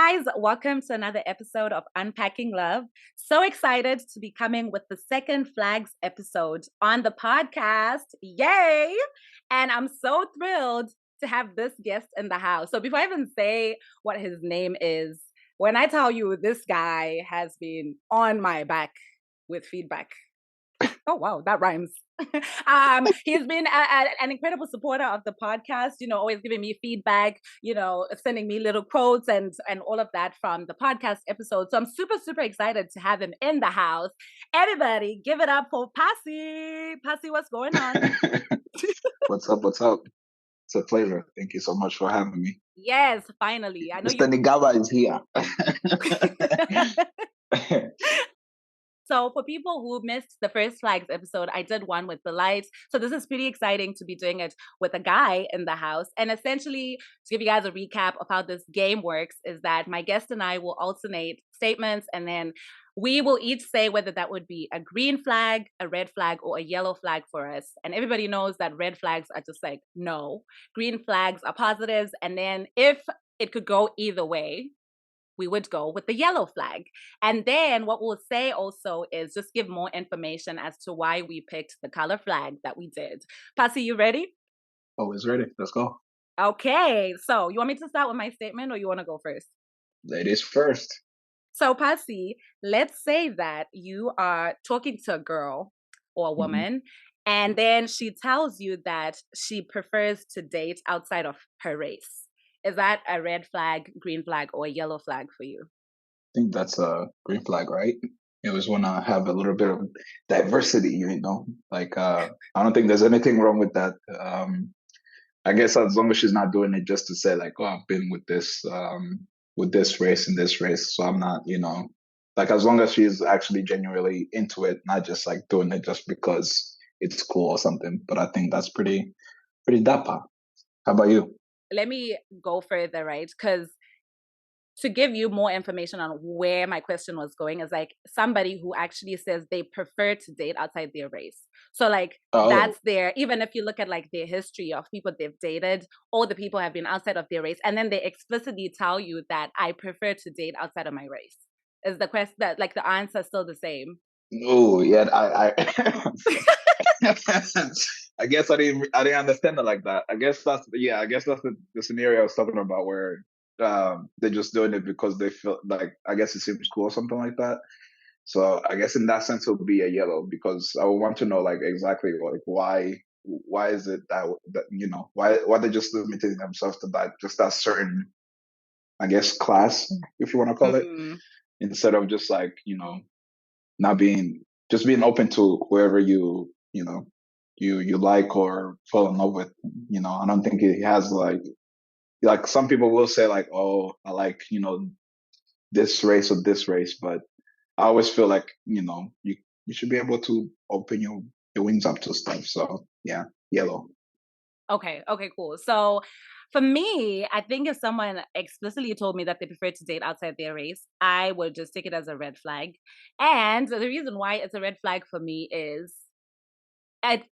guys, welcome to another episode of Unpacking Love. So excited to be coming with the second Flags episode on the podcast. Yay! And I'm so thrilled to have this guest in the house. So before I even say what his name is, when I tell you this guy has been on my back with feedback. Oh, wow, that rhymes. He's been an incredible supporter of the podcast, always giving me feedback, sending me little quotes and all of that from the podcast episode. So I'm super, super excited to have him in the house. Everybody, give it up for Passi. Passi, what's going on? What's up? It's a pleasure. Thank you so much for having me. Yes, finally. I know Mr. Nigaba is here. So for people who missed the first Flags episode, I did one with the lights. So this is pretty exciting to be doing it with a guy in the house. And essentially, to give you guys a recap of how this game works, is that my guest and I will alternate statements, and then we will each say whether that would be a green flag, a red flag, or a yellow flag for us. And everybody knows that red flags are just like no. Green flags are positives. And then if it could go either way, we would go with the yellow flag. And then what we'll say also is just give more information as to why we picked the color flag that we did. Passi, you ready? Always ready. Let's go. Okay. So you want me to start with my statement or you want to go first? Ladies first. So Passi, let's say that you are talking to a girl or a woman, and then she tells you that she prefers to date outside of her race. Is that a red flag, green flag, or a yellow flag for you? I think that's a green flag, right? You always want to have a little bit of diversity, Like, I don't think there's anything wrong with that. I guess as long as she's not doing it just to say, like, oh, I've been with this race and this race, so I'm not, like, as long as she's actually genuinely into it, not just like doing it just because it's cool or something. But I think that's pretty dapper. How about you? Let me go further, right? Because to give you more information on where my question was going is like somebody who actually says they prefer to date outside their race. So like that's their, even if you look at like their history of people they've dated, all the people have been outside of their race. And then they explicitly tell you that I prefer to date outside of my race. Is the question that like the answer still the same? Oh, yeah, I I guess I didn't understand it like that. I guess that's the scenario I was talking about where they're just doing it because they feel like, I guess it seems cool or something like that. So I guess in that sense it would be a yellow, because I would want to know like exactly like why is it that why they're just limiting themselves to that certain, I guess, class, if you want to call it, instead of just like not being open to whoever you like or fall in love with. I don't think it has like some people will say like, oh, I like this race or this race, but I always feel like you should be able to open your wings up to stuff. So yeah, yellow. Okay, cool. So for me, I think if someone explicitly told me that they prefer to date outside their race, I would just take it as a red flag. And the reason why it's a red flag for me is I,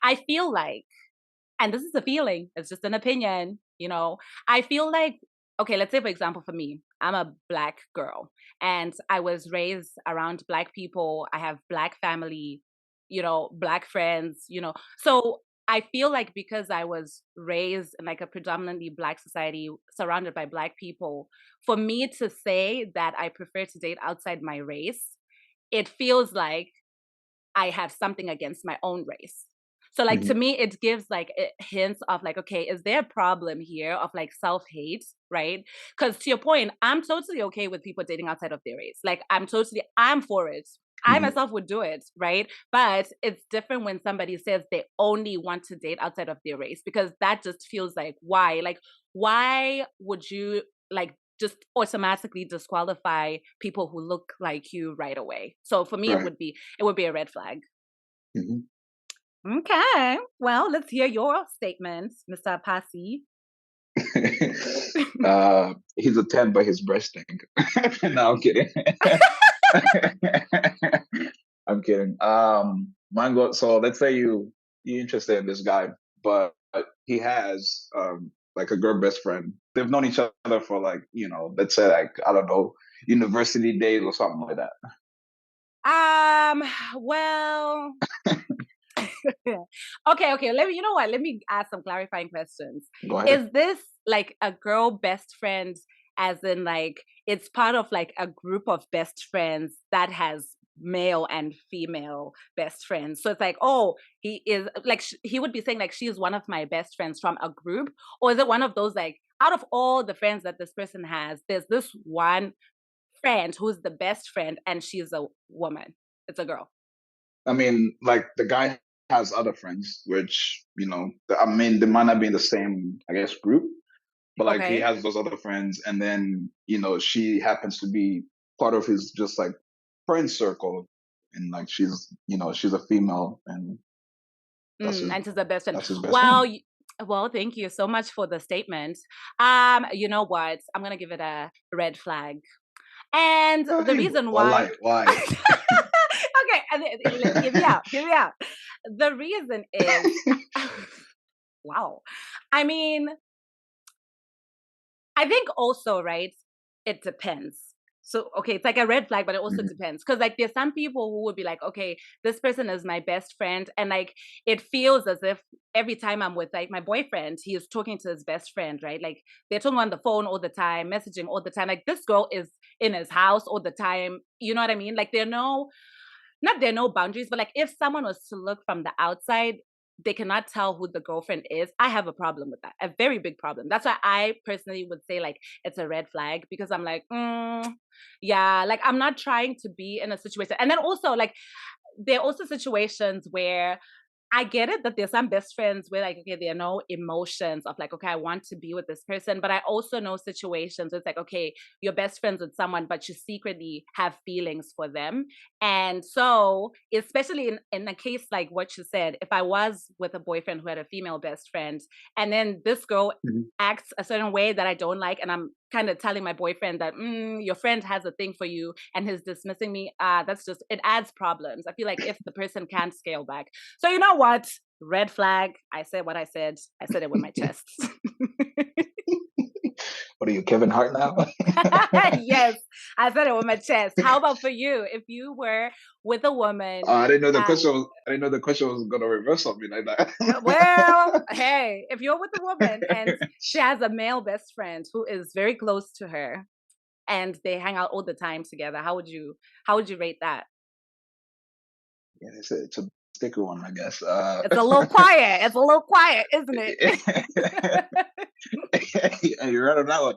I feel like, and this is a feeling, it's just an opinion, I feel like, okay, let's say for example, for me, I'm a Black girl and I was raised around Black people. I have Black family, Black friends, so I feel like because I was raised in like a predominantly Black society surrounded by Black people, for me to say that I prefer to date outside my race, it feels like I have something against my own race. So like to me, it gives like hints of like, okay, is there a problem here of like self-hate, right? Because to your point, I'm totally okay with people dating outside of their race. Like I'm for it. I myself would do it, right? But it's different when somebody says they only want to date outside of their race, because that just feels like, why? Like, why would you like just automatically disqualify people who look like you right away? So for me, Right. it would be a red flag. Okay, well, let's hear your statements, Mr. Passi. He's a 10 by his breast tank. No, I'm kidding. I'm kidding. So let's say you're interested in this guy, but he has like a girl best friend they've known each other for like, let's say like, I don't know, university days or something like that. Um, well, okay. Let me, you know what? Let me ask some clarifying questions. Go ahead. Is this like a girl best friend, as in like it's part of like a group of best friends that has male and female best friends? So it's like, oh, he is like, he would be saying like, she is one of my best friends from a group, or is it one of those like, out of all the friends that this person has, there's this one friend who's the best friend and she's a woman? It's a girl. I mean, like the guy has other friends, which, I mean, they might not be in the same, I guess, group, but like he Okay. has those other friends. And then, she happens to be part of his just like friend circle. And like she's a female and that's his, And she's the best friend. that's his best Well, friend. well, thank you so much for the statement. You know what? I'm gonna give it a red flag. And the Hey, reason why, why? Why? okay, hear me out, hear me out. The reason is, wow. I mean, I think also, right, it depends. So, okay, it's like a red flag, but it also Mhm. depends. Cause like there's some people who would be like, okay, this person is my best friend. And like it feels as if every time I'm with like my boyfriend, he is talking to his best friend, right? Like they're talking on the phone all the time, messaging all the time. Like this girl is in his house all the time. You know what I mean? Like there are no boundaries, but like if someone was to look from the outside, they cannot tell who the girlfriend is. I have a problem with that, a very big problem. That's why I personally would say like it's a red flag, because I'm like, yeah, like I'm not trying to be in a situation. And then also like there are also situations where I get it that there's some best friends where like, okay, there are no emotions of like, okay, I want to be with this person. But I also know situations where it's like, okay, you're best friends with someone, but you secretly have feelings for them. And so, especially in a case like what you said, if I was with a boyfriend who had a female best friend, and then this girl Mhm. acts a certain way that I don't like, and I'm kind of telling my boyfriend that your friend has a thing for you and he's dismissing me, that's just, it adds problems. I feel like if the person can't scale back, so you know what? Red flag. I said what I said. I said it with my chest. What are you, Kevin Hart now? Yes, I said it with my chest. How about for you? If you were with a woman, I didn't know the uh, question was. I didn't know the question was gonna reverse on me like well, that. hey, if you're with a woman and she has a male best friend who is very close to her and they hang out all the time together, how would you rate that? Yeah, it's a sticker one, I guess. It's a little quiet. It's a little quiet, isn't it? Yeah, you're right on that one.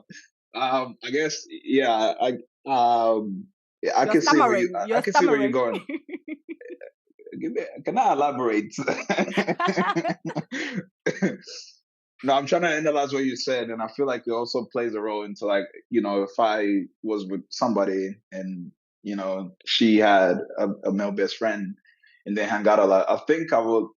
I guess, yeah, yeah, I You're can see where you, stammering. I You're can see where you're stammering. going. Can I elaborate? No, I'm trying to analyze what you said, and I feel like it also plays a role into like, if I was with somebody and she had a male best friend and they hang out a lot, I think I will.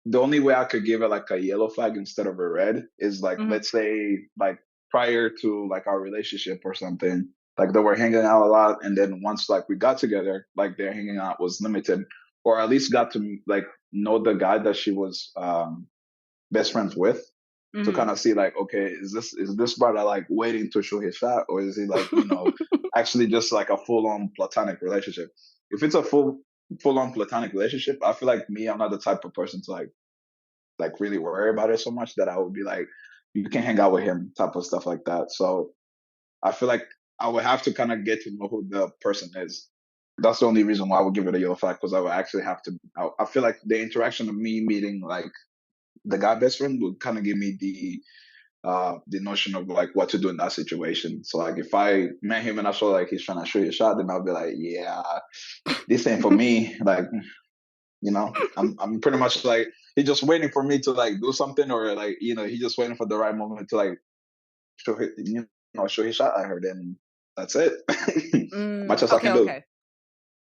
The only way I could give it like a yellow flag instead of a red is like, Mhm. let's say like prior to like our relationship or something, like they were hanging out a lot, and then once like we got together, like their hanging out was limited, or at least got to like know the guy that she was best friends with, to kind Mhm. of see like, okay, is this brother like waiting to show his shot, or is he like, actually just like a full on platonic relationship? If it's a full on platonic relationship, I feel like me, I'm not the type of person to like really worry about it so much that I would be like, you can hang out with him, type of stuff like that. So I feel like I would have to kind of get to know who the person is. That's the only reason why I would give it a yellow flag, because I would actually have to. I feel like the interaction of me meeting like the guy best friend would kind of give me the notion of like what to do in that situation. So like if I met him and I saw like he's trying to shoot a shot, then I'll be like, yeah, this ain't for me. Like, I'm pretty much like he's just waiting for me to like do something, or like he's just waiting for the right moment to like show his shot at her. Then that's it. Much as I Okay, can do. okay.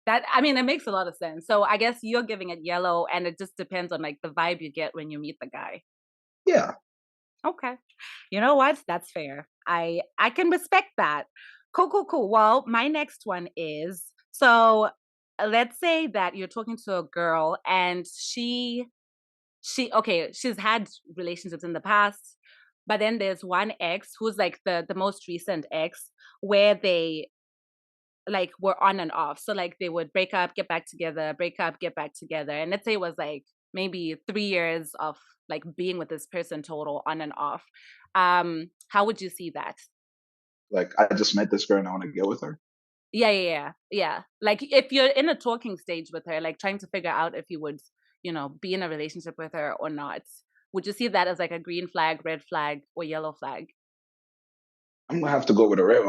That, I mean, it makes a lot of sense. So I guess you're giving it yellow, and it just depends on like the vibe you get when you meet the guy. Yeah. Okay. You know what? That's fair. I can respect that. Cool, cool, cool. Well, my next one is, so let's say that you're talking to a girl and she okay, she's had relationships in the past, but then there's one ex who's like the most recent ex where they like were on and off. So like they would break up, get back together, break up, get back together. And let's say it was like maybe 3 years of like being with this person total on and off. How would you see that? Like I just met this girl and I want to get with her. Yeah. Like if you're in a talking stage with her, like trying to figure out if you would, be in a relationship with her or not, would you see that as like a green flag, red flag, or yellow flag? I'm gonna have to go with a red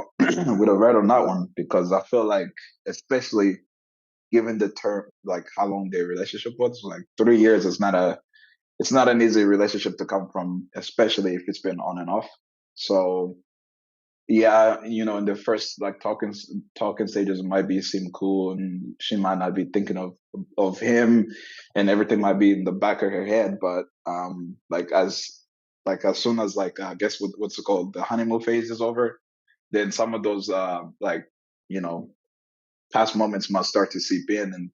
with a red on that one because I feel like, especially given the term, like how long their relationship was, like 3 years is not a it's not an easy relationship to come from, especially if it's been on and off. So yeah, in the first like talking stages it might be seem cool and she might not be thinking of him and everything might be in the back of her head, but as soon as like I guess what's it called, the honeymoon phase is over, then some of those you know past moments must start to seep in, and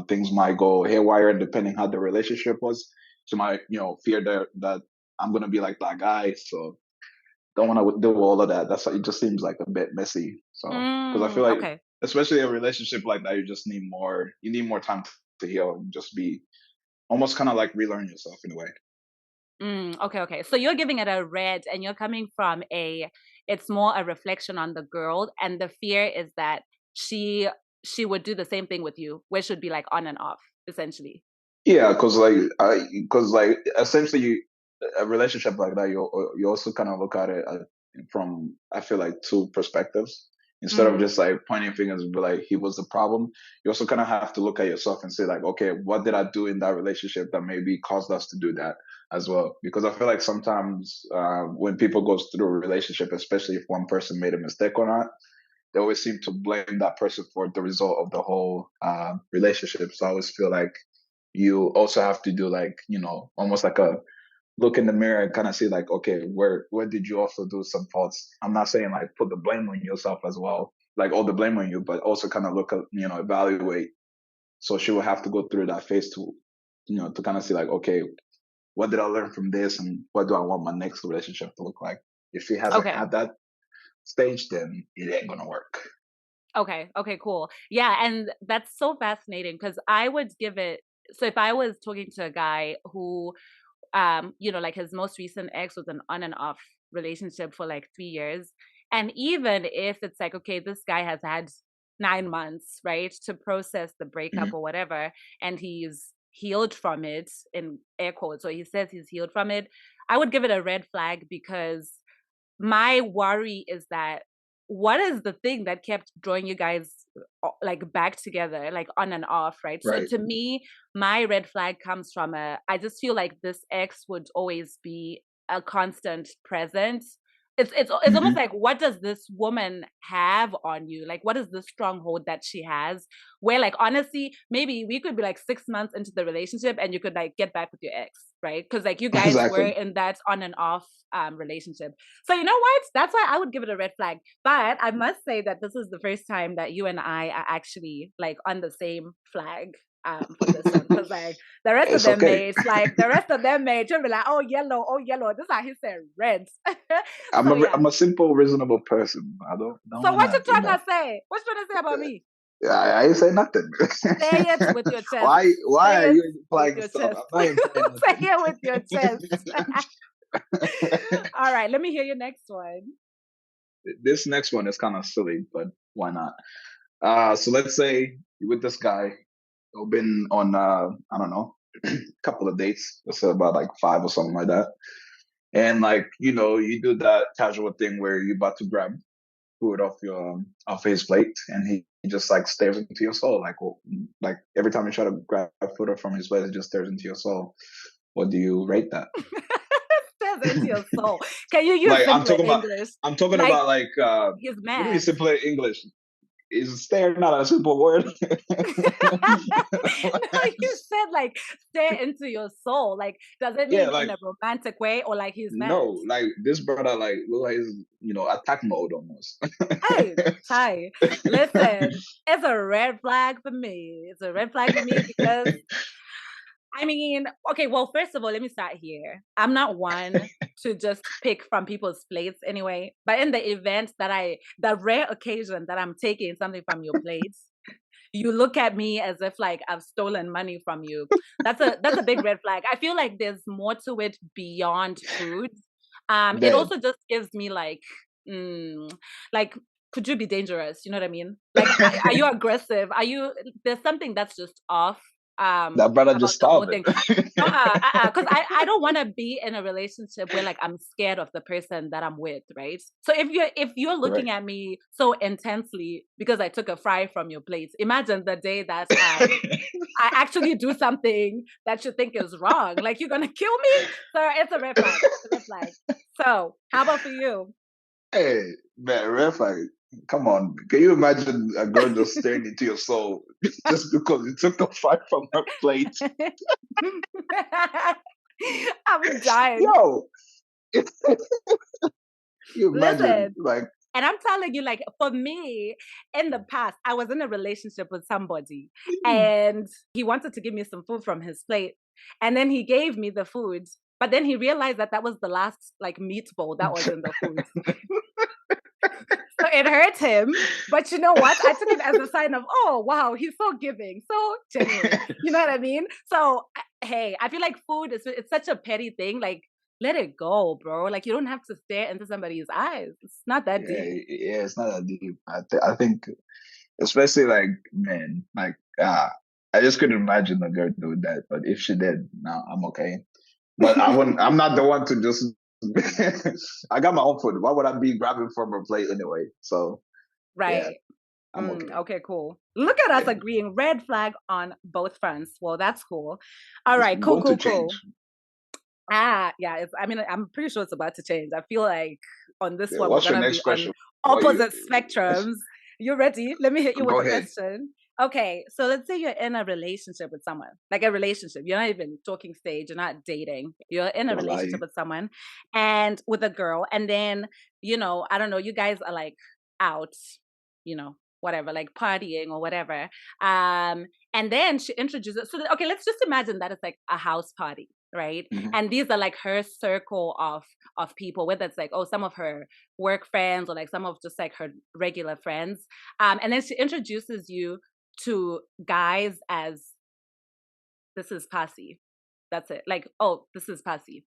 things might go haywire depending how the relationship was. She might fear that I'm gonna be like that guy, so don't want to do all of that. That's it. Just seems like a bit messy. So because I feel like, Okay. especially a relationship like that, you just need more. You need more time to heal and just be almost kind of like relearn yourself in a way. Okay. So you're giving it a red, and you're coming from it's more a reflection on the girl, and the fear is that she she would do the same thing with you, where should be like on and off, essentially. Yeah, because like essentially, a relationship like that, you also kind of look at it from, I feel like, two perspectives. Instead of Mm, just like pointing fingers and be like he was the problem, you also kind of have to look at yourself and say like, okay, what did I do in that relationship that maybe caused us to do that as well? Because I feel like sometimes when people go through a relationship, especially if one person made a mistake or not, they always seem to blame that person for the result of the whole relationship. So I always feel like you also have to do like, almost like a look in the mirror and kind of see like, okay, where did you also do some faults? I'm not saying like put the blame on yourself as well, like all the blame on you, but also kind of look at, evaluate. So she will have to go through that phase to kind of see like, okay, what did I learn from this and what do I want my next relationship to look like? If she hasn't okay. had that stage, then it ain't gonna work. Okay, cool. Yeah, and that's so fascinating because I would give it, so if I was talking to a guy who like his most recent ex was an on and off relationship for like 3 years. And even if it's like, okay, this guy has had 9 months, right, to process the breakup Mhm. or whatever, and he's healed from it in air quotes, so he says he's healed from it, I would give it a red flag because my worry is that what is the thing that kept drawing you guys like back together, like on and off, right? So Right. to me, my red flag comes from I just feel like this ex would always be a constant presence. It's almost Hmm. like, what does this woman have on you? Like, what is the stronghold that she has? Where, like, honestly, maybe we could be like 6 months into the relationship and you could like get back with your ex, right? Because like you guys were Exactly. in that on and off relationship. So you know what? That's why I would give it a red flag. But I must say that this is the first time that you and I are actually like on the same flag for this one. Because like the rest of It's them okay. mates, like the rest of them mates, you'll be like, oh yellow. This is how he said red. I'm So a yeah. I'm a simple, reasonable person. I don't So what wanna, you trying to say? What you trying to say about me? I ain't say nothing. Say it with your chest. Why Say are it you with implying your stuff? chest. I'm not implying Say nothing. it with your chest. All right, let me hear your next one. This next one is kind of silly, but why not? So let's say you with this guy, you've been on I don't know, a couple of dates. Let's say about like five or something like that. And like, you do that casual thing where you're about to grab food off his plate, and he just like stares into your soul. Like every time you try to grab food from his plate, it just stares into your soul. What do you rate that? Stares into your soul. Can you use Like simpler English? I'm talking Like about like he's what do we mad. simply English? Is stare not a simple word? No, you said like stare into your soul. Like, does it Yeah, mean in like a romantic way or like he's mad? no, like this brother like look like he's attack mode almost. Hey, Chai, listen, it's a red flag for me. It's a red flag for me because I mean, okay, well, first of all, let me start here. I'm not one to just pick from people's plates anyway, but in the rare occasion that I'm taking something from your plates, you look at me as if like I've stolen money from you. That's a big red flag. I feel like there's more to it beyond food. It Dead. also just gives me mm, like, could you be dangerous? You know what I mean? Like, are you aggressive? There's something that's just off That brother about just the whole starving. thing. Because I don't want to be in a relationship where like I'm scared of the person that I'm with, right? So if you're looking Correct. at me so intensely because I took a fry from your plate, imagine the day that I actually do something that you think is wrong. Like you're gonna kill me? So it's a red flag. It's a red flag. So how about for you? Hey, man, red flag. Come on. Can you imagine a girl just staring into your soul just because you took a fry from her plate? I'm dying. Yo, you imagine, Listen, like, and I'm telling you, like, for me, in the past, I was in a relationship with somebody and he wanted to give me some food from his plate. And then he gave me the food. But then he realized that that was the last, like, meatball that was in the food. So it hurt him. But you know what? I took it as a sign of, oh, wow, he's so giving, so genuine. You know what I mean? So, hey, I feel like food it's such a petty thing. Like, let it go, bro. Like, you don't have to stare into somebody's eyes. It's not that yeah, deep. yeah, it's not that deep. I think, especially like, man, like, I just couldn't imagine a girl doing that. But if she did, no, I'm okay. But I wouldn't. I'm not the one to just. I got my own food. Why would I be grabbing from her plate anyway? So yeah, Right. I'm okay. Okay, cool. Look at us Yeah, agreeing. Red flag on both fronts. Well, that's cool. All it's right, cool, going to cool, change. cool. Yeah, I mean, I'm pretty sure it's about to change. I feel like on this Yeah, one, we're what's your gonna next be on question? What you opposite spectrums. You ready? Let me hit you with go a ahead? question. Okay, so let's say you're in a relationship with someone, like a relationship. You're not even talking stage, you're not dating. You're in a Don't relationship lie. with someone and with a girl, and then, I don't know, you guys are like out, whatever, like partying or whatever. And then she introduces, so okay, let's just imagine that it's like a house party, right? Hmm. And these are like her circle of people, whether it's like, oh, some of her work friends or like some of just like her regular friends. And then she introduces you to guys as, this is Passi. That's it. Like, oh, this is Passi.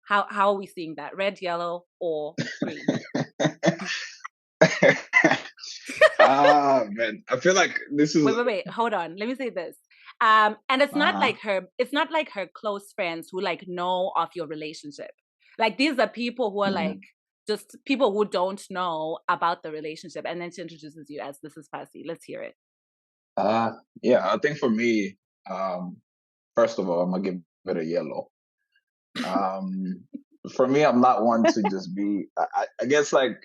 How are we seeing that? Red, yellow, or green? Man, I feel like this is. Wait. Hold on. Let me say this. And Uh, it's not like her close friends who like know of your relationship. Like these are people who are like mhm. just people who don't know about the relationship. And then she introduces you as, this is Passy. Let's hear it. uh, yeah, I think for me, um, first of all, I'm gonna give it a yellow. Um, for me, I'm not one to just be. I guess like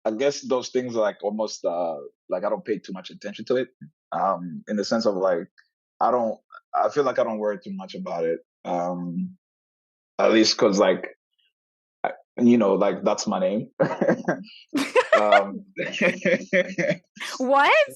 I guess those things are like almost like I don't pay too much attention to it. In the sense of like I don't. I feel like I don't worry too much about it. At least because like like that's my name. um, What?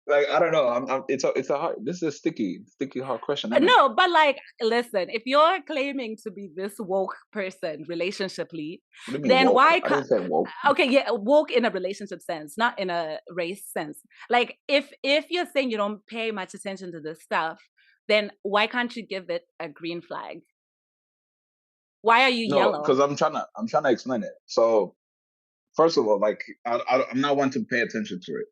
like I don't know. It's a hard. This is a sticky hard question, isn't it? No, but like, listen, if you're claiming to be this woke person relationshiply, What do you mean then woke? why I didn't say woke. okay, yeah, woke in a relationship sense, not in a race sense. Like if you're saying you don't pay much attention to this stuff, then why can't you give it a green flag? Why are you No, because yellow? I'm trying to explain it. So first of all, like I'm not one to pay attention to it,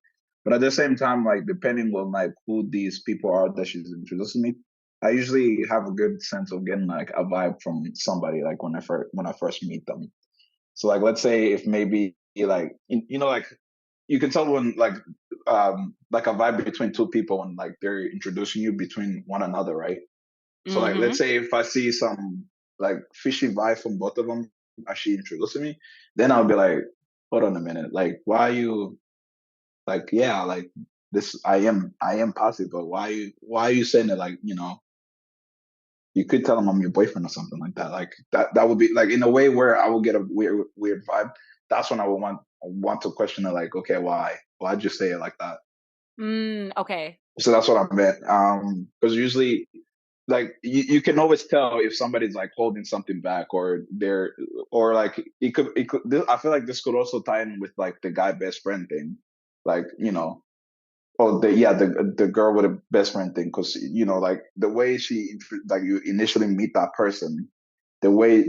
but at the same time, like depending on like who these people are that she's introducing me, I usually have a good sense of getting like a vibe from somebody like when I first meet them. So like let's say if maybe like like you can tell when like a vibe between two people when like they're introducing you between one another, right? So like let's Mm-hmm. say if I see some like fishy vibe from both of them as she introducing me, then I'll be like, hold on a minute, like why are you like yeah like this I am positive, but why are you saying it like you could tell him I'm your boyfriend or something like that. Like that would be like in a way where I will get a weird vibe. That's when I would want to question it. Like, okay, why'd you say it like that? Okay. So that's what I meant. Because usually, like you can always tell if somebody's like holding something back, or they're, or like it could I feel like this could also tie in with like the guy best friend thing, like, oh, the girl with a best friend thing, because like the way like you initially meet that person, the way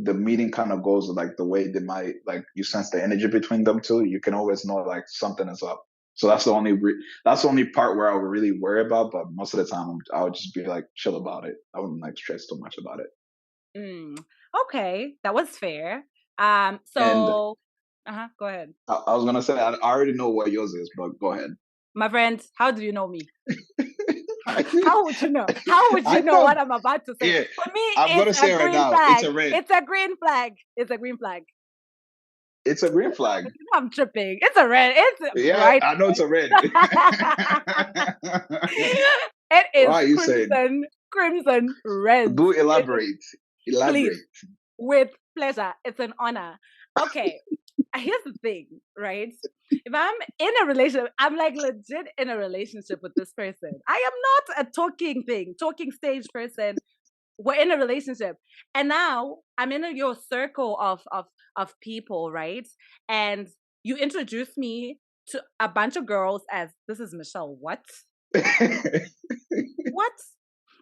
the meeting kind of goes, like the way they might, like you sense the energy between them two, you can always know like something is up. So that's the only part where I would really worry about, but most of the time I would just be like chill about it. I wouldn't like stress too much about it. Mm, okay, that was fair. And So, go ahead. I was gonna say I already know what yours is, but go ahead. My friend, how do you know me? I, How would you know? How would I you know thought, what I'm about to say? yeah, For me, I'm it's gonna a say it right green now, it's flag. a red. It's a green flag. It's a green flag. It's a green flag. I'm tripping. It's a red. It's a Yeah, bright I know it's a red. it is Why are you saying? crimson red. Do It is, elaborate. please, Elaborate. with pleasure. It's an honor. Okay, here's the thing, right? If I'm in a relationship, I'm like legit in a relationship with this person. I am not a talking stage person. We're in a relationship, and now I'm in your circle of people, right? And you introduce me to a bunch of girls as this is Michelle. What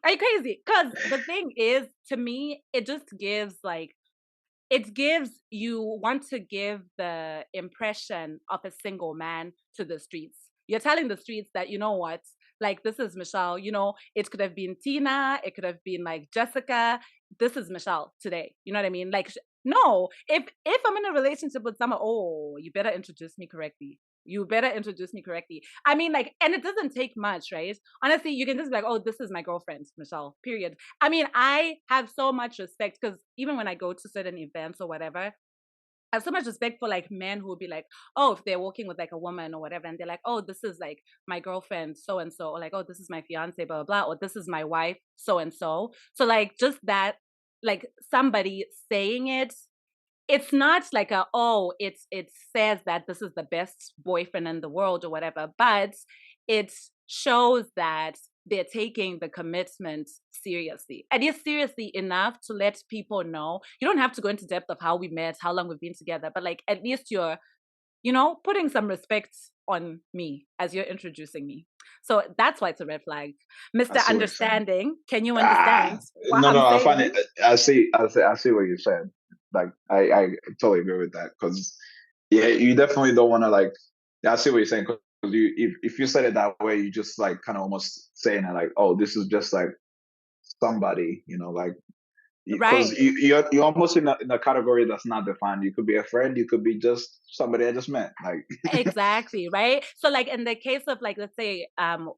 are you crazy? Because the thing is, to me, it just gives like, it gives, you want to give the impression of a single man to the streets. You're telling the streets that, you know what, like, this is Michelle. It could have been Tina, it could have been like Jessica. This is Michelle today. You know what I mean? Like, no, if I'm in a relationship with someone, oh, you better introduce me correctly. You better introduce me correctly. I mean, like, and it doesn't take much, right? Honestly, you can just be like, oh, this is my girlfriend, Michelle, period. I mean, I have so much respect because even when I go to certain events or whatever, I have so much respect for like men who would be like, oh, if they're walking with like a woman or whatever, and they're like, oh, this is like my girlfriend, so and so, or like, oh, this is my fiance, blah, blah, blah, or this is my wife, so and so. So, like, just that, like, somebody saying it, it's not like it says that this is the best boyfriend in the world or whatever, but it shows that they're taking the commitment seriously, and it's seriously enough to let people know. You don't have to go into depth of how we met, how long we've been together, but like, at least you're, putting some respect on me as you're introducing me. So that's why it's a red flag. I Mr. see what you're saying. Understanding, can you Ah, understand what no, I'm no, I find saying? it. I see what you're saying. Like, I totally agree with that, because yeah, you definitely don't want to like. Yeah, I see what you're saying, because if you said it that way, you just like kind of almost saying it like, oh, this is just like somebody, like, because Right. you're almost in a category that's not defined. You could be a friend, you could be just somebody I just met. Like, Exactly, right? So like, in the case of like, let's say,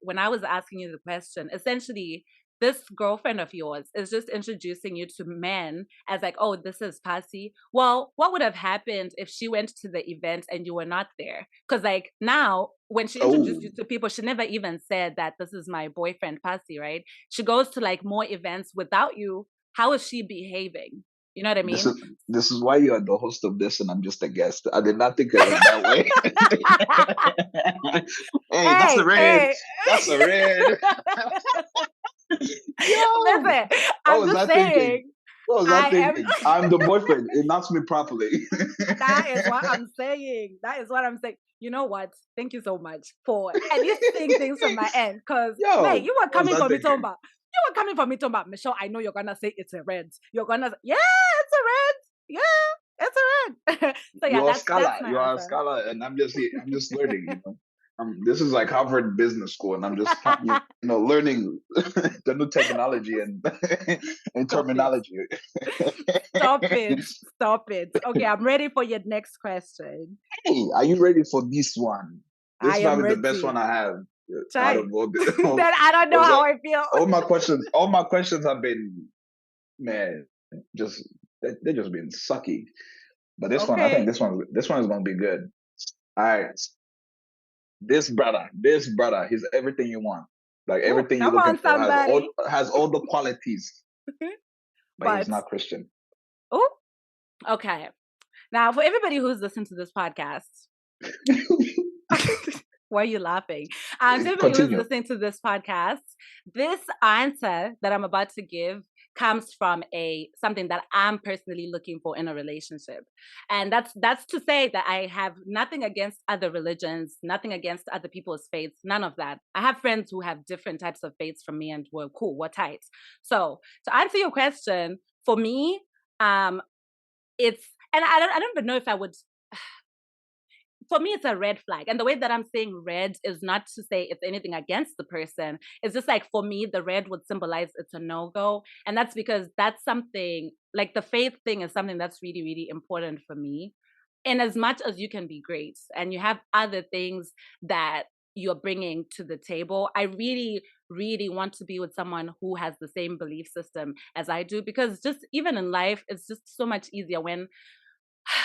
when I was asking you the question, essentially this girlfriend of yours is just introducing you to men as like, oh, this is Passi. Well, what would have happened if she went to the event and you were not there? Because like, now when she introduced oh, you to people, she never even said that this is my boyfriend Passi, right? She goes to like more events without you. How is she behaving? You know what I this mean? is this is why you are the host of this, and I'm just a guest. I did not think of it that way. Hey, that's a Hey, red. hey. That's a red. Yo, Listen, what I'm was just I thinking? saying, What was I I am. thinking? I'm the boyfriend. It knocks me properly. That is what I'm saying. That is what I'm saying. You know what? Thank you so much for at least seeing things from my end. Because, mate, Yo, you were what was coming I for me, thinking? Tomba. You were coming for me, Tomba. Michelle, I know you're going to say it's a red. You're going to, yeah, it's a red. Yeah, it's a red. So, yeah, You're a that's scholar. my You are a answer. scholar, and I'm just here. I'm just learning. This is like Harvard Business School, and I'm just learning the new terminology and and Stop it. terminology. Stop it. Stop it. Okay, I'm ready for your next question. Hey, are you ready for this one? This I is am probably the best one ready. I have out of Try. all the. Then I don't know Was how that I feel. all my questions? All my questions have been, man, just they're just been sucky. But this one, I think Okay. this one is gonna be good. All right, this brother, he's everything you want, like Ooh, everything you're come looking on, for. somebody. Has all the qualities, but he's But, not Christian. oh, okay. Now, for everybody who's listened to this podcast, Why are you laughing? To everybody who's Continue. listening to this podcast, this answer that I'm about to give comes from a something that I'm personally looking for in a relationship. And that's to say that I have nothing against other religions, nothing against other people's faiths, none of that. I have friends who have different types of faiths from me and we're cool, we're tight. So to answer your question, for me, it's and I don't even know if I would for me, it's a red flag. And the way that I'm saying red is not to say it's anything against the person. It's just like for me, the red would symbolize it's a no go. And that's because that's something like the faith thing is something that's really, really important for me. In as much as you can be great and you have other things that you're bringing to the table, I really, really want to be with someone who has the same belief system as I do because just even in life, it's just so much easier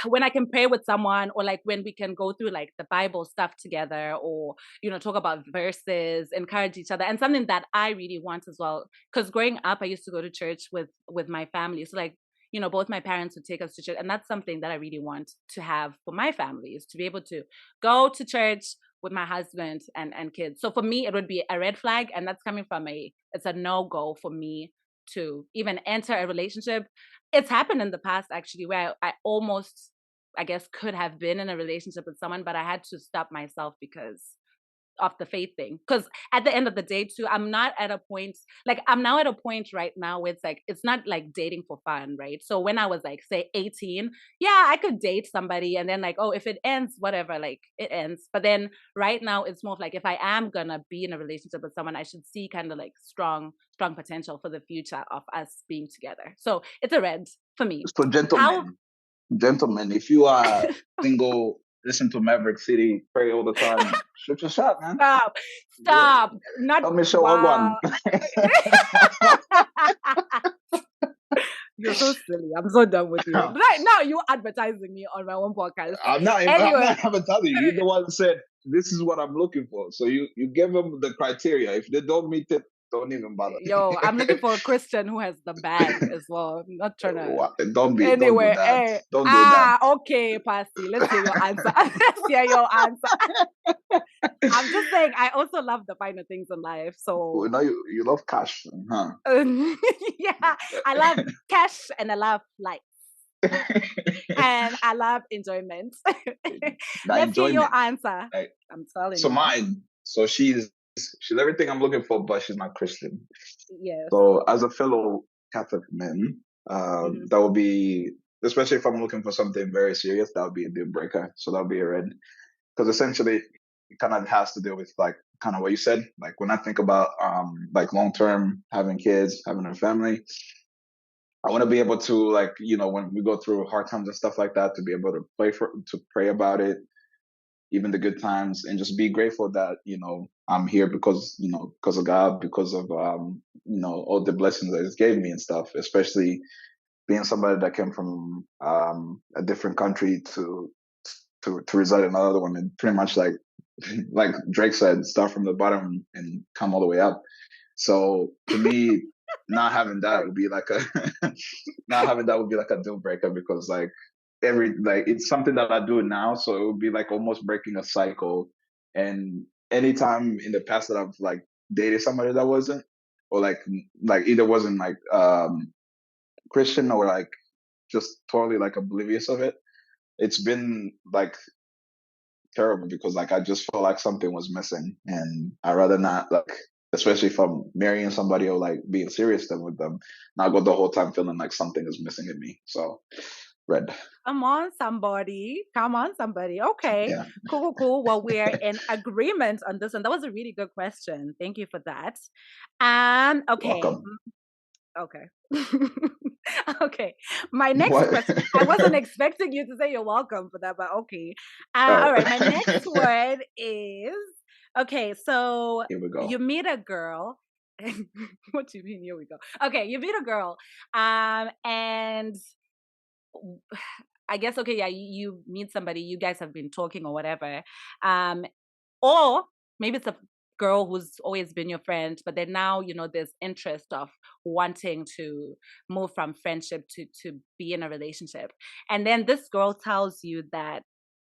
when I can pray with someone or like when we can go through like the Bible stuff together or, talk about verses, encourage each other and something that I really want as well. Cause growing up, I used to go to church with my family. So like, both my parents would take us to church and that's something that I really want to have for my family is to be able to go to church with my husband and kids. So for me, it would be a red flag and that's coming from it's a no-go for me to even enter a relationship. It's happened in the past actually where I almost, I guess, could have been in a relationship with someone, but I had to stop myself because of the faith thing. Because at the end of the day, too, I'm not at a point like I'm now at a point right now where it's like it's not like dating for fun, right? So when I was like say 18, yeah, I could date somebody and then like, oh, if it ends, whatever, like it ends. But then right now it's more of like if I am gonna be in a relationship with someone, I should see kind of like strong potential for the future of us being together. So it's a red for me. So, How gentlemen, if you are single, listen to Maverick City, pray all the time. Shoot your shot, man. stop, Yeah. stop, not Tell me, show what wow. one. You're so silly. I'm so done with you. Right now, you're advertising me on my own podcast. I'm Anyway, not even telling you. You're the one who said this is what I'm looking for. So you give them the criteria. If they don't meet it, don't even bother. yo, I'm looking for a Christian who has the bag as well. I'm not trying to. Don't do Anyway, that. eh. Don't do that. Okay, Passi. Let's hear your answer. Let's hear your answer. I'm just saying, I also love the finer things in life. So, We know you love cash, huh? yeah, I love cash and I love life. And I love enjoyment. That Let's hear your enjoyment. answer. Right? I'm telling So you. mine. So she's everything I'm looking for, but she's not Christian. Yes. So as a fellow Catholic man, Hmm. that would be, especially if I'm looking for something very serious, that would be a deal breaker. So that would be a red. Because essentially it kind of has to deal with like kind of what you said. Like when I think about like long term having kids, having a family, I want to be able to like, when we go through hard times and stuff like that, to be able to pray about it, even the good times, and just be grateful that I'm here because of God, because of all the blessings that He's gave me and stuff. Especially being somebody that came from a different country to reside in another one, and pretty much like Drake said, start from the bottom and come all the way up. So to me, not having that Sorry. would be like a not having that would be like a deal breaker, because it's something that I do now, so it would be like almost breaking a cycle. And anytime in the past that I've like dated somebody that wasn't, or like either wasn't like Christian, or like just totally like oblivious of it, it's been like terrible, because like I just felt like something was missing, and I rather not, like, especially if I'm marrying somebody or like being serious then with them, not go the whole time feeling like something is missing in me. So red. Come on, somebody. Come on, somebody. Okay. Yeah. Cool, cool, cool. Well, we're in agreement on this one. That was a really good question. Thank you for that. Okay. Welcome. Okay. Okay. My next What? question. I wasn't expecting you to say you're welcome for that, but okay. Oh. All right. My next word is okay. So Here we go. you meet a girl. What do you mean? Here we go. Okay. You meet a girl. And I guess, okay, yeah, you meet somebody, you guys have been talking or whatever. Um, or maybe it's a girl who's always been your friend, but then now, there's interest of wanting to move from friendship to be in a relationship. And then this girl tells you that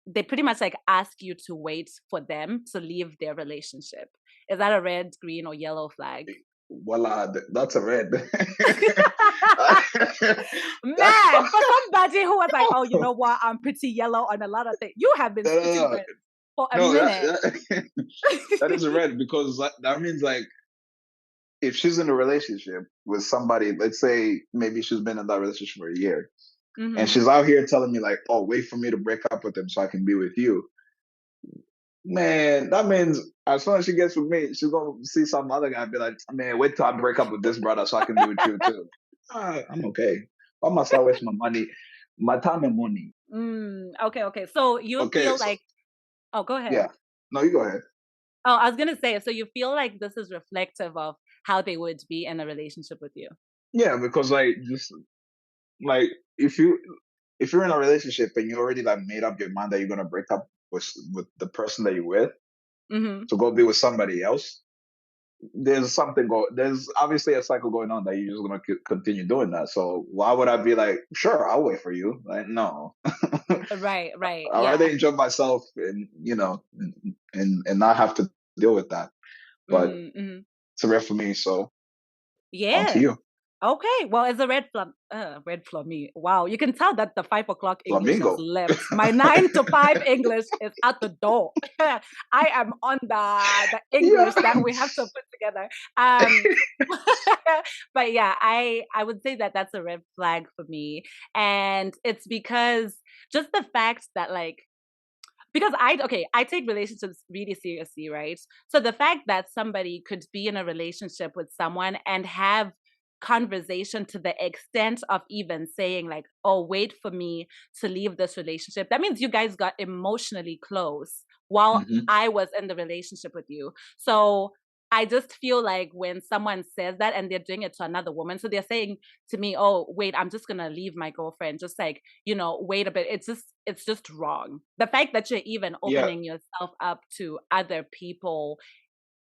they pretty much like ask you to wait for them to leave their relationship. Is that a red, green, or yellow flag? Voila, that's a red. Man, for somebody who was like, oh, you know what, I'm pretty yellow on a lot of things. You have been spitting No, red for a no, minute. that is a red because that means like if she's in a relationship with somebody, let's say maybe she's been in that relationship for a year, and Hmm. she's out here telling me like, "Oh, wait for me to break up with him so I can be with you." Man, that means as soon as she gets with me, she's gonna see some other guy and be like, "Man, wait till I break up with this brother so I can be with you too." I'm okay. Why must I waste my money, my time and money? Okay, okay. So you Okay, feel so like, oh, go ahead. yeah, no, you go ahead. Oh, I was gonna say, so you feel like this is reflective of how they would be in a relationship with you. Yeah, because like just like if you if you're in a relationship and you already like made up your mind that you're gonna break up with the person that you're with Hmm. to go be with somebody else, there's obviously a cycle going on that you're just gonna continue doing that. So why would I be like, sure, I'll wait for you? Like, no. Right, right. I'd rather Yeah. enjoy myself and and not have to deal with that. But Mm-hmm. it's a red for me. So on to Yeah. you, Okay, well, it's a red for me. Wow, you can tell that the 5 o'clock English has flamingo. left. My 9 to 5 English is out the door. I am on the Yeah. English that we have to put together. Um, but yeah, I would say that that's a red flag for me, and it's because just the fact that like because I take relationships really seriously, right? So the fact that somebody could be in a relationship with someone and have conversation to the extent of even saying like, oh, wait for me to leave this relationship, that means you guys got emotionally close while Hmm. I was in the relationship with you. So I just feel like when someone says that and they're doing it to another woman, so they're saying to me, oh, wait, I'm just gonna leave my girlfriend, just like, wait a bit. It's just wrong. The fact that you're even Yeah. opening yourself up to other people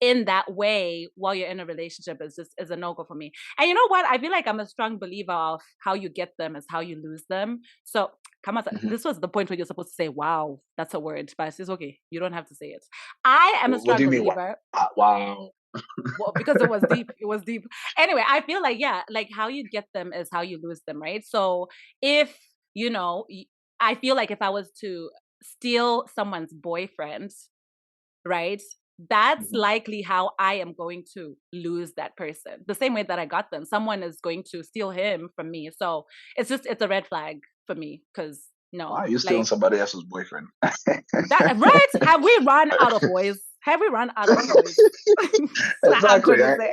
in that way while you're in a relationship is a no-go for me. And you know what? I feel like I'm a strong believer of how you get them is how you lose them. So come on, Hmm. this was the point where you're supposed to say, wow, that's a word, but it's okay. You don't have to say it. I am a What strong do you mean? Wow. believer. Wow. Well, because it was deep. It was deep. Anyway, I feel like, yeah, like how you get them is how you lose them, right? So if, I feel like if I was to steal someone's boyfriend, right? That's Mhm. likely how I am going to lose that person. The same way that I got them. Someone is going to steal him from me. So it's a red flag for me because Why no, are you stealing like somebody else's boyfriend? that, right? Have we run out of boys? Have we run out of boys? I'm Exactly. trying to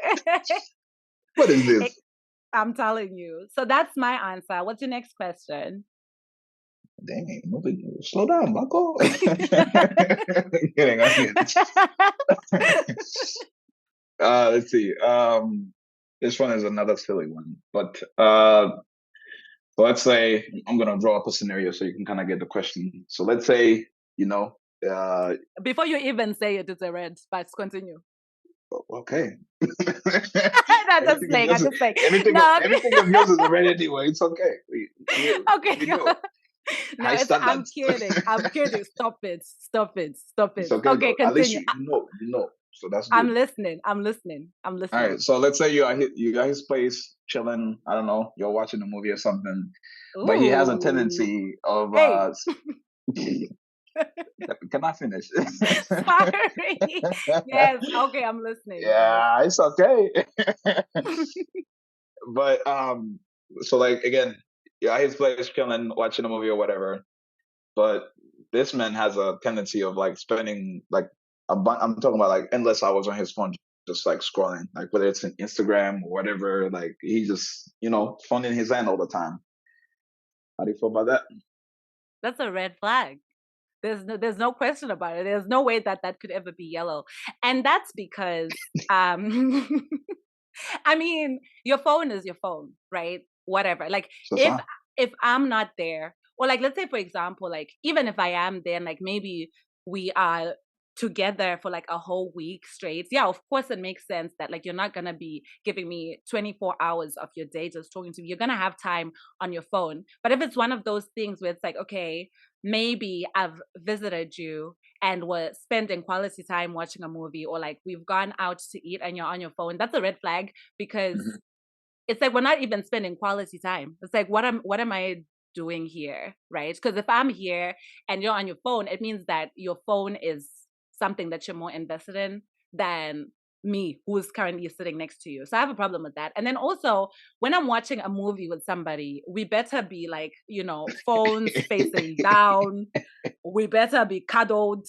say. What is It- this? I'm telling you. So that's my answer. What's your next question? Dang, slow down, Marco. Kidding, I'm kidding. Let's see. This one is another silly one, but so let's say I'm gonna draw up a scenario so you can kind of get the question. So let's say you know, uh, Before you even say it, it's a red, but continue. okay. I'm just anything of saying. yours, I'm just saying. anything, No, anything of yours is already anyway. It's okay. okay. We know No, high I'm standards. kidding. I'm kidding. Stop it. Stop it. Stop It's it. okay Okay, though. At least continue. you know. So that's good. I'm listening. I'm listening. I'm All right. listening. So let's say you at his place chilling. I don't know. You're watching a movie or something, but he has a Ooh. tendency of Hey. can I finish? Sorry. Yes. Okay, I'm listening. I'm Yeah, listening. it's okay. But so like again, yeah, his place chilling, watching a movie or whatever. But this man has a tendency of like spending like I'm talking about like endless hours on his phone, just like scrolling, like whether it's in Instagram or whatever. Like he just phone in his hand all the time. How do you feel about that? That's a red flag. There's no question about it. There's no way that that could ever be yellow. And that's because I mean, your phone is your phone, right? Whatever. Like So, if son, if I'm not there, or like let's say for example, like even if I am there and like maybe we are together for like a whole week straight, yeah, of course it makes sense that like you're not gonna be giving me 24 hours of your day just talking to me. You're gonna have time on your phone. But if it's one of those things where it's like, okay, maybe I've visited you and we're spending quality time watching a movie, or like we've gone out to eat and you're on your phone, that's a red flag, because Mhm. it's like we're not even spending quality time. It's like what am I doing here, right? Because if I'm here and you're on your phone, it means that your phone is something that you're more invested in than me, who's currently sitting next to you. So I have a problem with that. And then also, when I'm watching a movie with somebody, we better be like, phones facing down, we better be cuddled,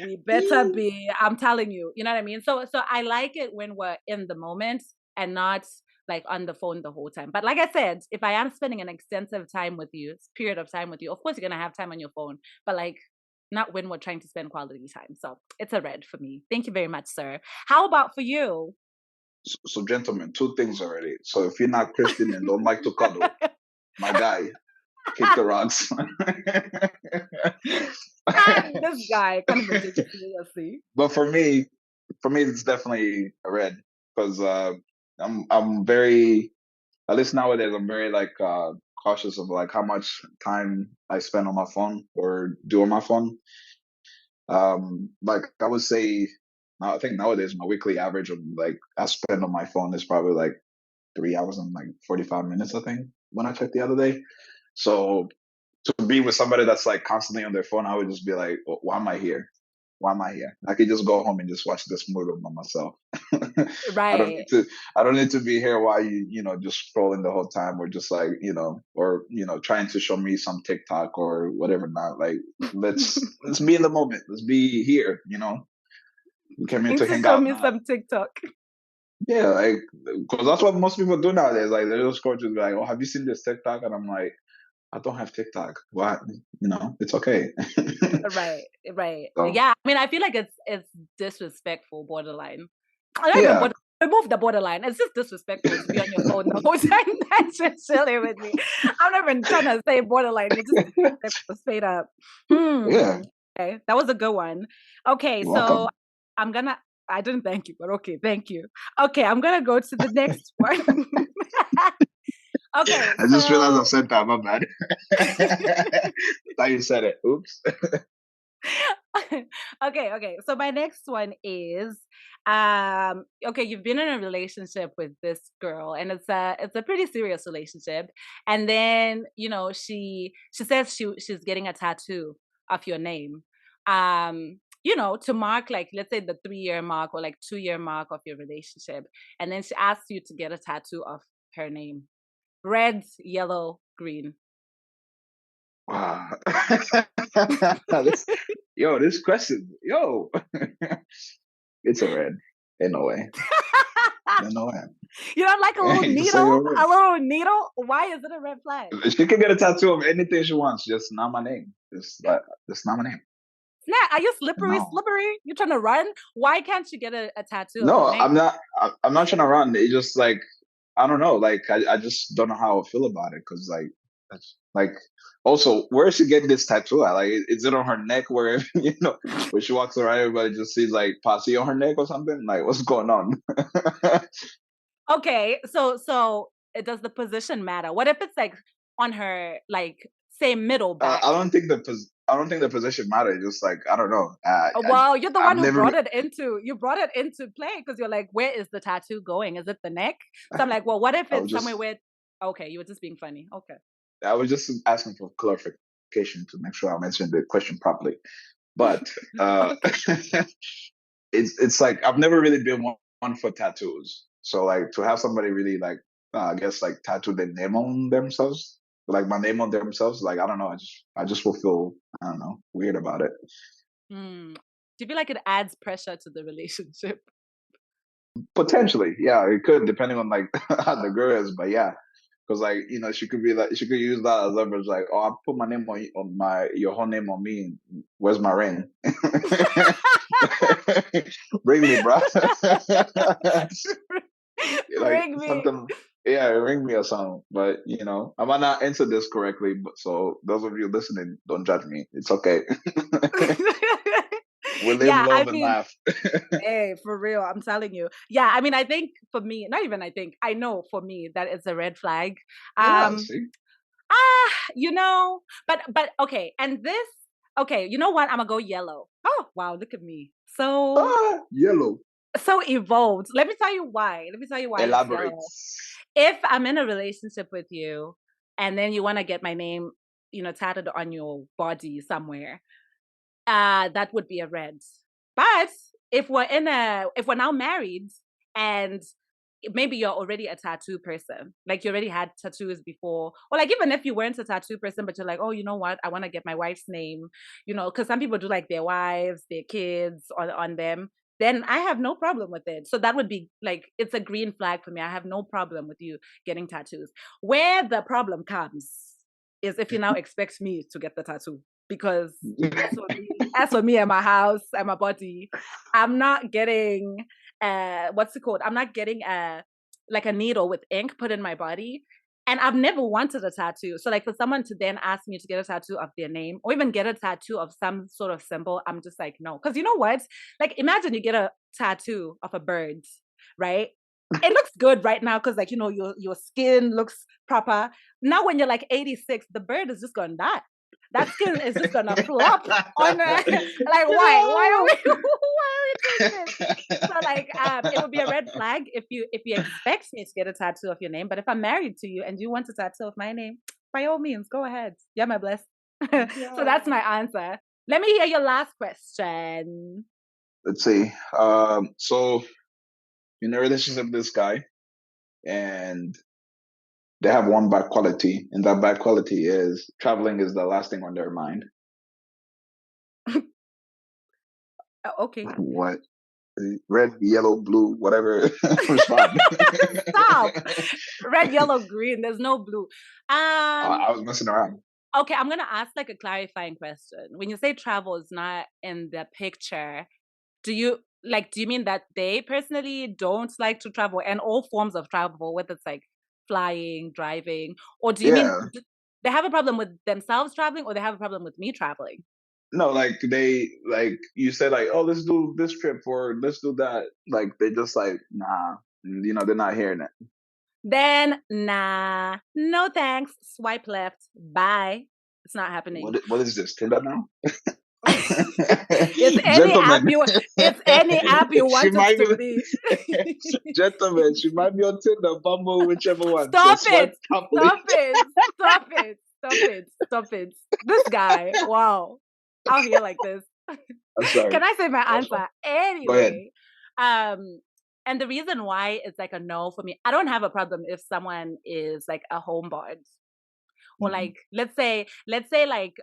we better be, I'm telling you, you know what I mean? So I like it when we're in the moment and not like on the phone the whole time. But like I said, if I am spending an extensive time with you, period of time with you, of course you're gonna have time on your phone, but like not when we're trying to spend quality time. So it's a red for me. Thank you very much, sir. How about for you? So, gentlemen, two things already. So, if you're not Christian and don't like to cuddle, my guy, kick the rocks. This guy, kind of ridiculous. See? But for me, it's definitely a red because I'm very, at least nowadays, I'm very like cautious of like how much time I spend on my phone or do on my phone. Like I would say, I think nowadays my weekly average of like I spend on my phone is probably like 3 hours and like 45 minutes. I think when I checked the other day. So to be with somebody that's like constantly on their phone, I would just be like, why am I here? Why am I here? I could just go home and just watch this movie by myself. I don't Right. need to. I don't need to be here while just scrolling the whole time, or just like or trying to show me some TikTok or whatever. Not like let's be in the moment. Let's be here. We came here Need to to hang show out, me not some TikTok. yeah, like because that's what most people do nowadays. Like they just go to be like, oh, have you seen this TikTok? And I'm like, I don't have TikTok. What? It's okay. Right, right. So Yeah, I mean, I feel like it's disrespectful, borderline. I don't even yeah, remove the borderline. It's just disrespectful to be on your phone the whole time that you're chilling with me. I'm not even trying to say borderline. It's just disrespectful, straight up. yeah. Okay, that was a good one. Okay, You're so welcome. I'm gonna. I didn't thank you, but okay, thank you. Okay, I'm gonna go to the next one. Okay, I just realized I so said that. My bad. Thought you said it. Oops. okay. So my next one is okay, you've been in a relationship with this girl and it's a pretty serious relationship. And then, she says she's getting a tattoo of your name. To mark like let's say the 3-year mark or like 2-year mark of your relationship. And then she asks you to get a tattoo of her name. Red, yellow, green. Wow. this, this question, it's a red. Ain't no way. Ain't no way. You don't like a little Just say needle? your red. A little needle? Why is it a red flag? She can get a tattoo of anything she wants, just not my name. Just not my name. Snap, are you slippery, No. slippery? You trying to run? Why can't you get a tattoo of your No, name? I'm not. I'm not trying to run. It's just like I don't know. Like I just don't know how I feel about it because like that's like also where is she getting this tattoo at? Like is it on her neck where where she walks around everybody just sees like Passi on her neck or something? Like what's going on? Okay, so does the position matter? What if it's like on her like say middle back? I don't think the position matters. Just like I don't know. Well, you're the I've one who never. brought it into play because you're like, where is the tattoo going? Is it the neck? So I'm like, well, what if I was it's somewhere just where okay, you were just being funny. Okay. I was just asking for clarification to make sure I'm answering the question properly. But Okay. it's like I've never really been one for tattoos. So like to have somebody really like I guess like tattoo their name on themselves, like my name on themselves, like I don't know, I just will feel I don't know weird about it. Hmm. Do you feel like it adds pressure to the relationship? Potentially, yeah, it could depending on like how the girl is, but yeah, because like she could use that as leverage, like oh I put my name on my your whole name on me. Where's my ring? Bring me, bro. Like Ring me. something yeah ring me or something, but I might not answer this correctly, but so those of you listening, don't judge me, it's okay. We live, Yeah, I love, and mean, laugh. hey, for real, I'm telling you. Yeah, I mean, I think for me, not even I think, I know for me that it's a red flag. Yeah, Um, see. ah, but okay, and this Okay, you know what? I'm gonna go yellow. Oh wow, look at me. So Yellow. so evolved. Let me tell you why. Let me tell you why it's yellow. Elaborates. If I'm in a relationship with you and then you want to get my name, tatted on your body somewhere, that would be a red. But if we're now married and maybe you're already a tattoo person, like you already had tattoos before, or like even if you weren't a tattoo person, but you're like, oh, you know what, I want to get my wife's name, because some people do like their wives, their kids on them. Then I have no problem with it. So that would be like, it's a green flag for me. I have no problem with you getting tattoos. Where the problem comes is if you now expect me to get the tattoo, because as for me and my house and my body, I'm not getting what's it called? I'm not getting like a needle with ink put in my body. And I've never wanted a tattoo. So like for someone to then ask me to get a tattoo of their name or even get a tattoo of some sort of symbol, I'm just like, no. Because you know what? Like imagine you get a tattoo of a bird, right? It looks good right now because like, your skin looks proper. Now when you're like 86, the bird is just gonna die. That skin is just gonna flop on like why? Why are No. we why are we doing this? So like it would be a red flag if you expect me to get a tattoo of your name. But if I'm married to you and you want a tattoo of my name, by all means, go ahead. Yeah, my bless. So that's Yeah. my answer. Let me hear your last question. Let's see. So in a relationship with this guy, and they have one bad quality, and that bad quality is traveling is the last thing on their mind. Okay. What? Red, yellow, blue, whatever. Respond. Stop. Red, yellow, green. There's no blue. Um, I was messing around. okay, I'm gonna ask like a clarifying question. When you say travel is not in the picture, do you mean that they personally don't like to travel and all forms of travel, whether it's like flying, driving, or do you mean Yeah. they have a problem with themselves traveling or they have a problem with me traveling? No, like they like you said like, oh, let's do this trip or let's do that. Like they just like, nah, they're not hearing it. Then nah, no thanks. Swipe left. Bye. It's not happening. What is this? Tinder now? it's any app Gentlemen. you it's any app you She want it might to be be. gentlemen, she might be on Tinder, Bumble, whichever one. So Stop swipe it! properly. Stop it! Stop it! Stop it! Stop it! This guy, wow, out here like this. I'm sorry. Can I say my That's fine. answer Go ahead. anyway? Um, and the reason why it's like a no for me, I don't have a problem if someone is like a homebody or Mhm. like let's say like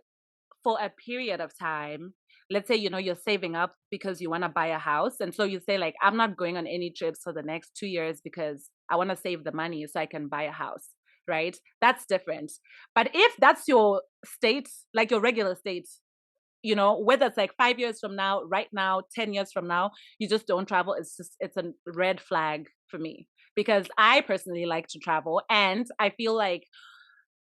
for a period of time, let's say you're saving up because you want to buy a house, and so you say like I'm not going on any trips for the next 2 years because I want to save the money so I can buy a house, right? That's different. But if that's your state, like your regular state, whether it's like 5 years from now, right now, 10 years from now, you just don't travel, it's a red flag for me because I personally like to travel, and I feel like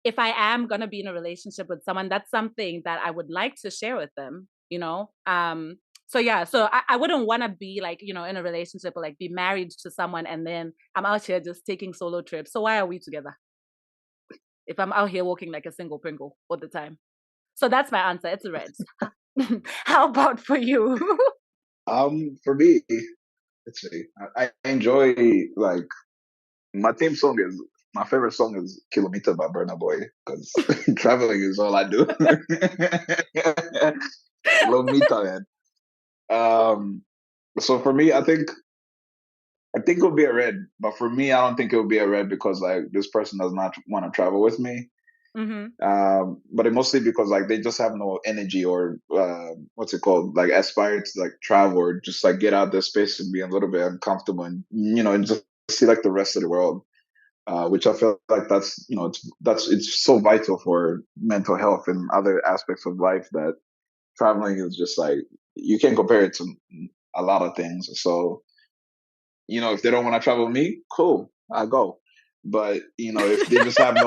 if I am gonna be in a relationship with someone, that's something that I would like to share with them. So yeah, so I wouldn't want to be like, in a relationship or like be married to someone and then I'm out here just taking solo trips. So why are we together if I'm out here walking like a single Pringle all the time? So that's my answer. It's a red. How about for you? For me, let's see. I enjoy like my theme song is my favorite song is Kilometer by Burna Boy because traveling is all I do. Kilometer, man. Um, so for me, I think it would be a red, but for me, I don't think it would be a red because like this person does not want to travel with me. hmm But it mostly because like they just have no energy or what's it called, like aspire to like travel or just like get out their space and be a little bit uncomfortable and and just see like the rest of the world. Which I feel like it's so vital for mental health and other aspects of life that traveling is just like you can't compare it to a lot of things. So if they don't want to travel with me, cool, I go. But if they just have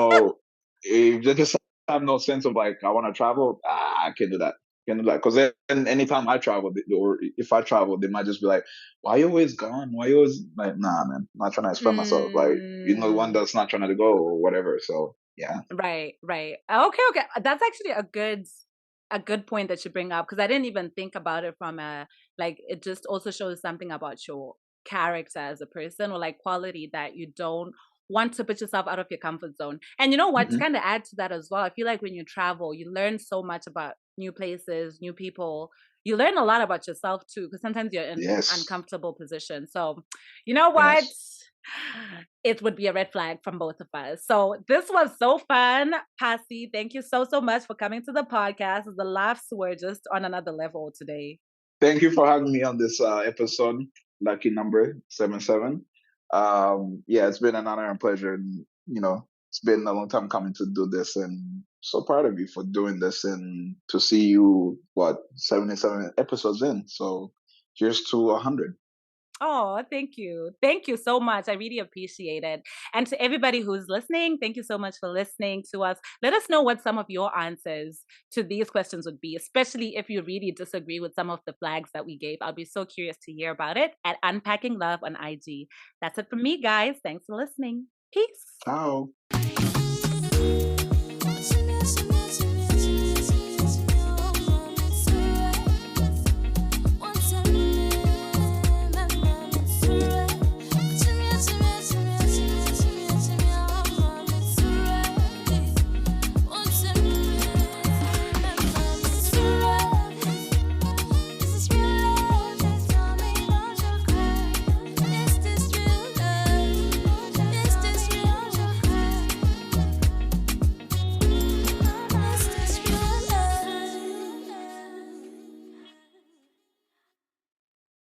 if they just have no sense of like I want to travel, I can't do that. Can't do that because then anytime I travel, or if I travel, they might just be like, "Why you always gone? Why you always like?" Nah, man, I'm not trying to express myself. Like one Mm, that's not trying to go or whatever. So yeah. right, right. Okay, okay. That's actually a good a good point that you bring up because I didn't even think about it from a like it just also shows something about your character as a person or like quality that you don't want to put yourself out of your comfort zone. And you know what? To Hmm. kind of add to that as well, I feel like when you travel, you learn so much about new places, new people. You learn a lot about yourself too, because sometimes you're in Yes. uncomfortable positions. So, you know what? Yes. It would be a red flag from both of us. So this was so fun, Passi. Thank you so so much for coming to the podcast. The laughs were just on another level today. Thank you for having me on this episode, lucky number 77. Yeah, it's been an honor and pleasure. And, it's been a long time coming to do this, and so proud of you for doing this and to see you, what, 77 episodes in. So here's to 100. Oh, thank you. Thank you so much. I really appreciate it. And to everybody who's listening, thank you so much for listening to us. Let us know what some of your answers to these questions would be, especially if you really disagree with some of the flags that we gave. I'll be so curious to hear about it at Unpacking Love on IG. That's it from me, guys. Thanks for listening. Peace. Ciao.